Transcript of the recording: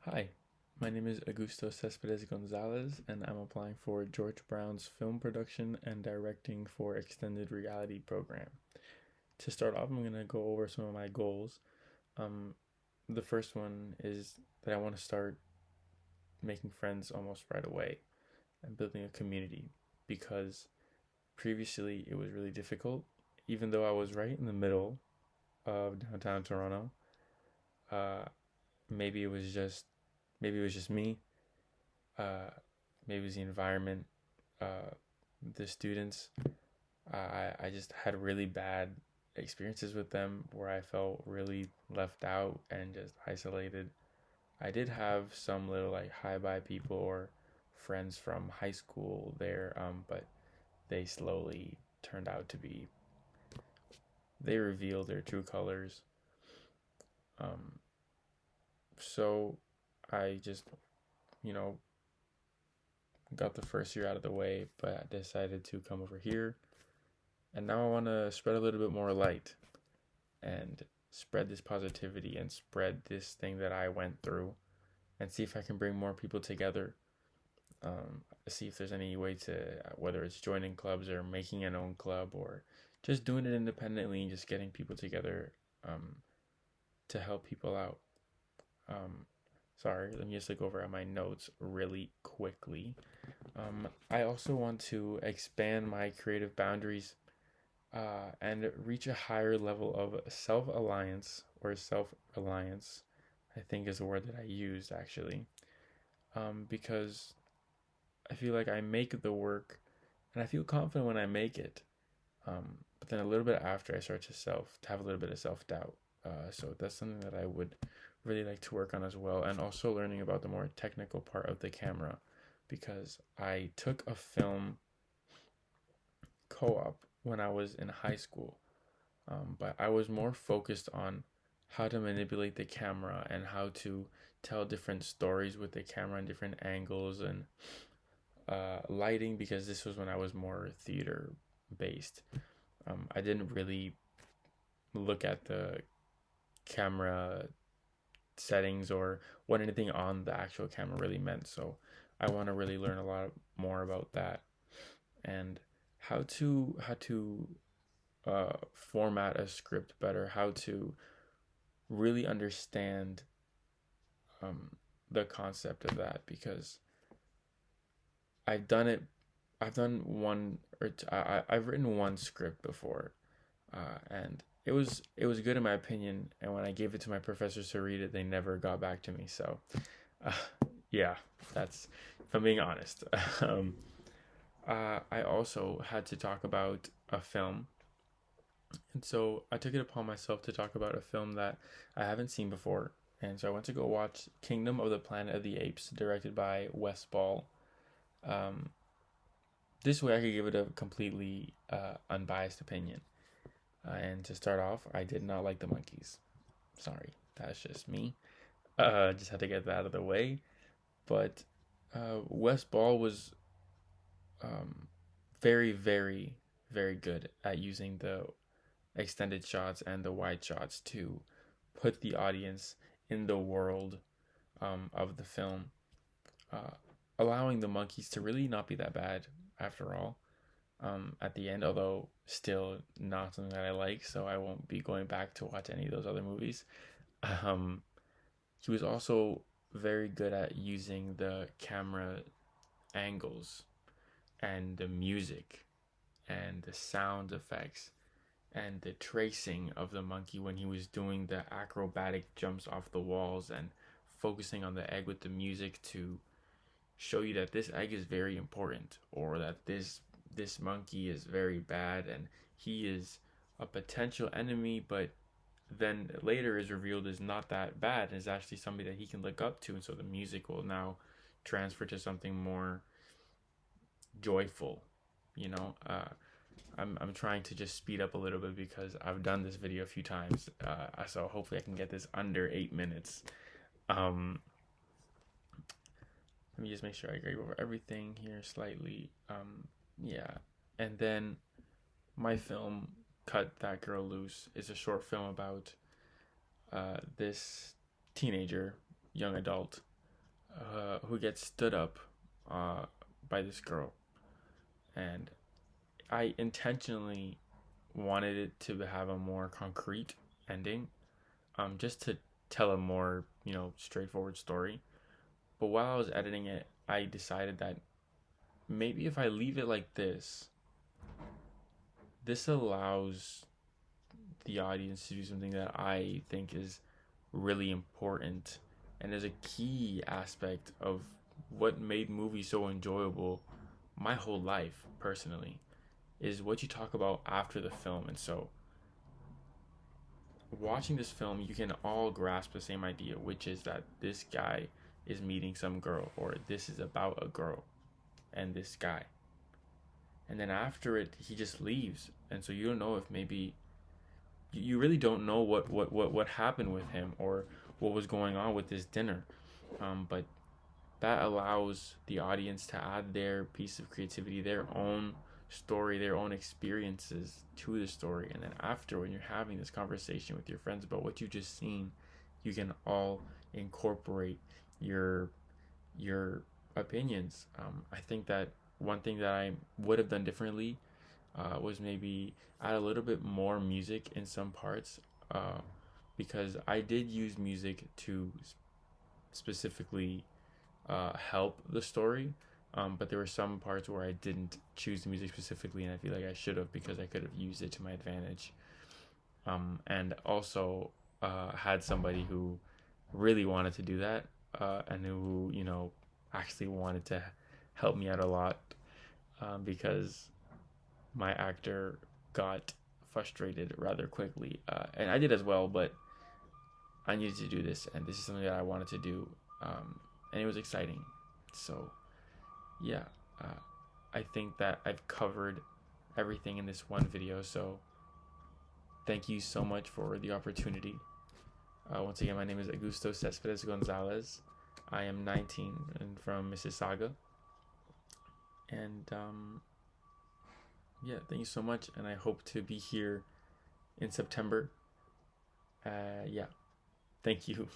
Hi, my name is Augusto Cespedes Gonzalez, and I'm applying for George Brown's film production and directing for extended reality program. To start off, I'm going to go over some of my goals. Um, the first one is that I want to start making friends almost right away and building a community because previously it was really difficult. Even though I was right in the middle of downtown Toronto, uh, maybe it was just maybe it was just me. Uh, Maybe it was the environment, uh, the students. I just had really bad experiences with them where I felt really left out and just isolated. I did have some little like hi bye people or friends from high school there, but they slowly turned out to be, they revealed their true colors. Um, so I just, you know, got the first year out of the way, but I decided to come over here. And now I want to spread a little bit more light and spread this positivity and spread this thing that I went through and see if I can bring more people together. See if there's any way to, whether it's joining clubs or making an own club or just doing it independently and just getting people together um, to help people out. Um, Sorry, let me just look over at my notes really quickly. I also want to expand my creative boundaries and reach a higher level of self alliance or self reliance, I think is a word that I used actually, because I feel like I make the work and I feel confident when I make it. But then a little bit after, I start to have a little bit of self doubt. So that's something that I would really like to work on as well, and also learning about the more technical part of the camera, because I took a film co-op when I was in high school, but I was more focused on how to manipulate the camera and how to tell different stories with the camera and different angles and lighting, because this was when I was more theater based. I didn't really look at the camera settings or what anything on the actual camera really meant. So I want to really learn a lot more about that and how to format a script better, how to really understand um, the concept of that, because I've done it. I've done one or I've written one script before, and it was good in my opinion. And when I gave it to my professors to read it, they never got back to me. So, uh, yeah, that's if I'm being honest. um, I also had to talk about a film, and so I took it upon myself to talk about a film that I haven't seen before. And so I went to go watch Kingdom of the Planet of the Apes, directed by Wes Ball. Um, this way, I could give it a completely unbiased opinion. And to start off, I did not like the monkeys. Sorry, that's just me. Just had to get that out of the way. But Wes Ball was um, very, very, very good at using the extended shots and the wide shots to put the audience in the world of the film, uh, allowing the monkeys to really not be that bad after all. At the end, although still not something that I like, so I won't be going back to watch any of those other movies. Um, he was also very good at using the camera angles and the music and the sound effects and the tracing of the monkey when he was doing the acrobatic jumps off the walls and focusing on the egg with the music to show you that this egg is very important, or that this monkey is very bad and he is a potential enemy, but then later is revealed is not that bad and is actually somebody that he can look up to. And so the music will now transfer to something more joyful, you know. I'm trying to just speed up a little bit because I've done this video a few times, so hopefully I can get this under 8 minutes. um Let me just make sure I go over everything here slightly. Yeah. And then my film, Cut That Girl Loose, is a short film about this teenager, young adult. who gets stood up uh, by this girl, and I intentionally wanted it to have a more concrete ending, just to tell a more straightforward story. But while I was editing it, I decided that maybe if I leave it like this allows the audience to do something that I think is really important and is a key aspect of what made movies so enjoyable my whole life personally, is what you talk about after the film. And so watching this film, you can all grasp the same idea, which is that this guy is meeting some girl, or this is about a girl and this guy. And then after it, he just leaves. And so you don't know if maybe you really don't know what happened with him, or what was going on with this dinner. But that allows the audience to add their piece of creativity, their own story, their own experiences to the story. And then after, when you're having this conversation with your friends about what you just seen, you can all incorporate your opinions. I think that one thing that I would have done differently was maybe add a little bit more music in some parts, because I did use music to specifically help the story. But there were some parts where I didn't choose the music specifically, and I feel like I should have, because I could have used it to my advantage. And also had somebody who really wanted to do that, and who actually wanted to help me out a lot, because my actor got frustrated rather quickly, and I did as well. But I needed to do this, and this is something that I wanted to do, and it was exciting. So yeah, uh, I think that I've covered everything in this one video. So thank you so much for the opportunity. Once again, my name is Augusto Cespedes Gonzalez. I am 19 and from Mississauga. And yeah, thank you so much. And I hope to be here in September. Yeah, thank you.